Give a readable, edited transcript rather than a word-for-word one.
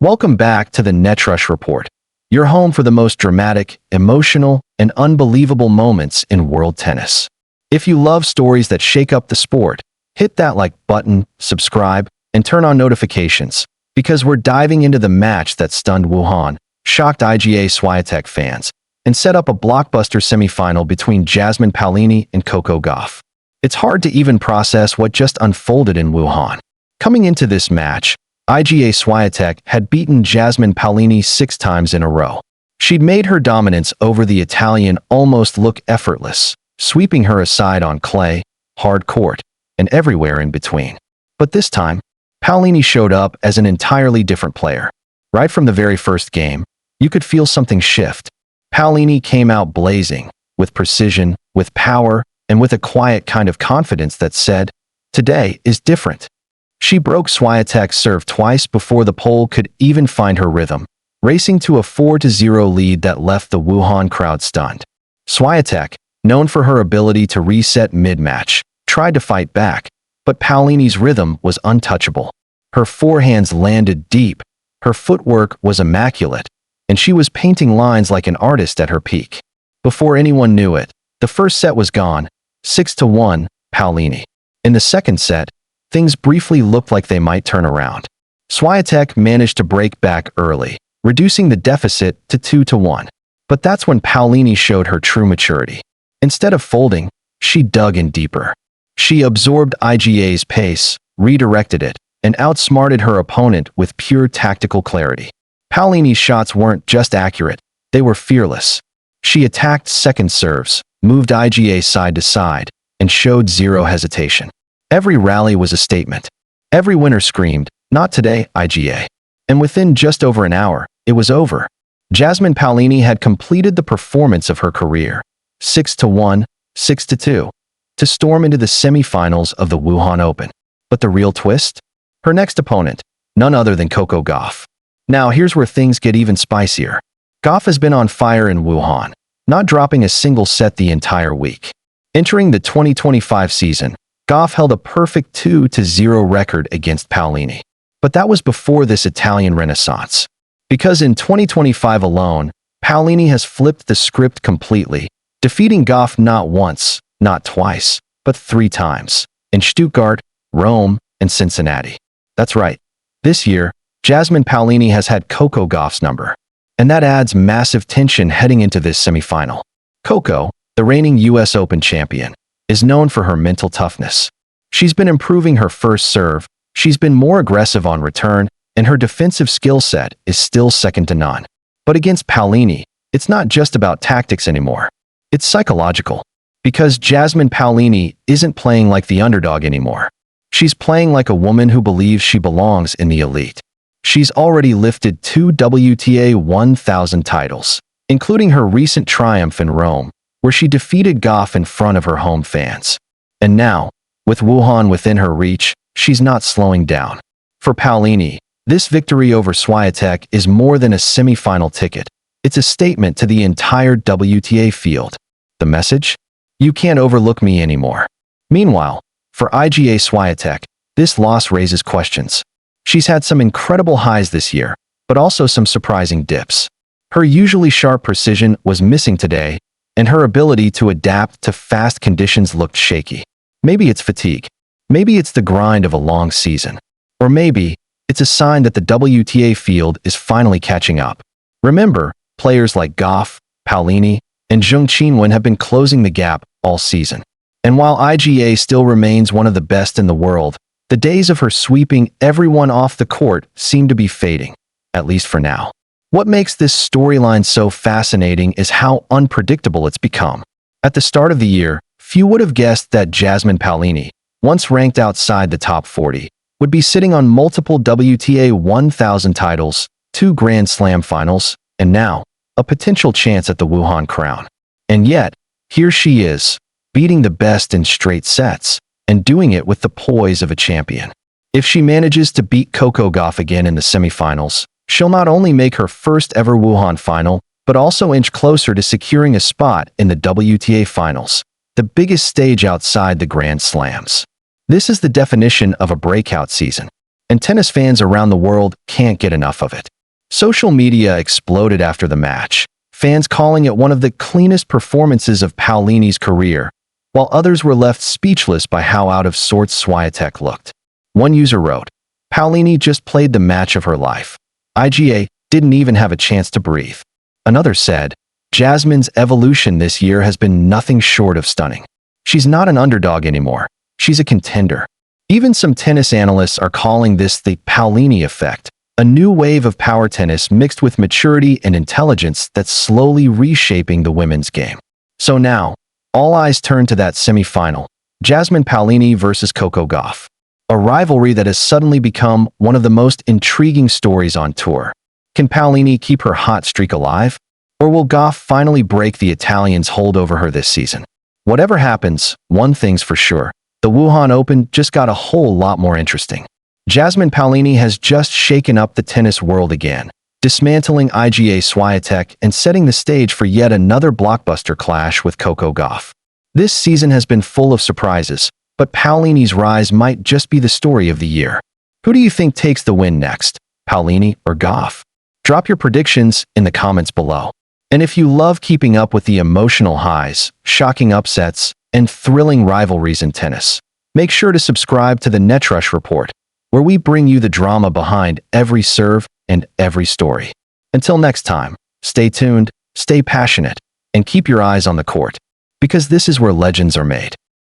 Welcome back to the NetRush Report, your home for the most dramatic, emotional, and unbelievable moments in world tennis. If you love stories that shake up the sport, hit that like button, subscribe, and turn on notifications, because we're diving into the match that stunned Wuhan, shocked Iga Swiatek fans, and set up a blockbuster semifinal between Jasmine Paolini and Coco Gauff. It's hard to even process what just unfolded in Wuhan. Coming into this match, Iga Swiatek had beaten Jasmine Paolini 6 times in a row. She'd made her dominance over the Italian almost look effortless, sweeping her aside on clay, hard court, and everywhere in between. But this time, Paolini showed up as an entirely different player. Right from the very first game, you could feel something shift. Paolini came out blazing, with precision, with power, and with a quiet kind of confidence that said, "Today is different." She broke Swiatek's serve twice before the pole could even find her rhythm, racing to a 4-0 lead that left the Wuhan crowd stunned. Swiatek, known for her ability to reset mid-match, tried to fight back, but Paolini's rhythm was untouchable. Her forehands landed deep, her footwork was immaculate, and she was painting lines like an artist at her peak. Before anyone knew it, the first set was gone, 6-1, Paolini. In the second set, things briefly looked like they might turn around. Swiatek managed to break back early, reducing the deficit to 2-1. But that's when Paolini showed her true maturity. Instead of folding, she dug in deeper. She absorbed Iga's pace, redirected it, and outsmarted her opponent with pure tactical clarity. Paolini's shots weren't just accurate, they were fearless. She attacked second serves, moved Iga side to side, and showed zero hesitation. Every rally was a statement. Every winner screamed, "Not today, Iga." And within just over an hour, it was over. Jasmine Paolini had completed the performance of her career, 6-1, 6-2, to storm into the semifinals of the Wuhan Open. But the real twist? Her next opponent, none other than Coco Gauff. Now here's where things get even spicier. Gauff has been on fire in Wuhan, not dropping a single set the entire week. Entering the 2025 season, Gauff held a perfect 2-0 record against Paolini. But that was before this Italian renaissance. Because in 2025 alone, Paolini has flipped the script completely, defeating Gauff not once, not twice, but 3 times, in Stuttgart, Rome, and Cincinnati. That's right. This year, Jasmine Paolini has had Coco Gauff's number. And that adds massive tension heading into this semifinal. Coco, the reigning US Open champion, is known for her mental toughness. She's been improving her first serve, she's been more aggressive on return, and her defensive skill set is still second to none. But against Paolini, it's not just about tactics anymore. It's psychological. Because Jasmine Paolini isn't playing like the underdog anymore. She's playing like a woman who believes she belongs in the elite. She's already lifted 2 WTA 1000 titles, including her recent triumph in Rome, where she defeated Gauff in front of her home fans. And now, with Wuhan within her reach, she's not slowing down. For Paolini, this victory over Swiatek is more than a semifinal ticket. It's a statement to the entire WTA field. The message? You can't overlook me anymore. Meanwhile, for Iga Swiatek, this loss raises questions. She's had some incredible highs this year, but also some surprising dips. Her usually sharp precision was missing today, and her ability to adapt to fast conditions looked shaky. Maybe it's fatigue. Maybe it's the grind of a long season. Or maybe it's a sign that the WTA field is finally catching up. Remember, players like Gauff, Paolini, and Zheng Qinwen have been closing the gap all season. And while Iga still remains one of the best in the world, the days of her sweeping everyone off the court seem to be fading, at least for now. What makes this storyline so fascinating is how unpredictable it's become. At the start of the year, few would have guessed that Jasmine Paolini, once ranked outside the top 40, would be sitting on multiple WTA 1000 titles, 2 Grand Slam finals, and now, a potential chance at the Wuhan crown. And yet, here she is, beating the best in straight sets, and doing it with the poise of a champion. If she manages to beat Coco Gauff again in the semifinals, she'll not only make her first ever Wuhan final, but also inch closer to securing a spot in the WTA finals, the biggest stage outside the Grand Slams. This is the definition of a breakout season. and tennis fans around the world can't get enough of it. Social media exploded after the match, fans calling it one of the cleanest performances of Paolini's career, while others were left speechless by how out of sorts Swiatek looked. One user wrote, "Paolini just played the match of her life. Iga didn't even have a chance to breathe." Another said, "Jasmine's evolution this year has been nothing short of stunning. She's not an underdog anymore. She's a contender." Even some tennis analysts are calling this the Paolini effect, a new wave of power tennis mixed with maturity and intelligence that's slowly reshaping the women's game. So now, all eyes turn to that semifinal, Jasmine Paolini versus Coco Gauff, a rivalry that has suddenly become one of the most intriguing stories on tour. Can Paolini keep her hot streak alive? Or will Gauff finally break the Italians' hold over her this season? Whatever happens, one thing's for sure, the Wuhan Open just got a whole lot more interesting. Jasmine Paolini has just shaken up the tennis world again, dismantling Iga Swiatek and setting the stage for yet another blockbuster clash with Coco Gauff. This season has been full of surprises, but Paolini's rise might just be the story of the year. Who do you think takes the win next, Paolini or Gauff? Drop your predictions in the comments below. And if you love keeping up with the emotional highs, shocking upsets, and thrilling rivalries in tennis, make sure to subscribe to the Netrush Report, where we bring you the drama behind every serve and every story. Until next time, stay tuned, stay passionate, and keep your eyes on the court, because this is where legends are made.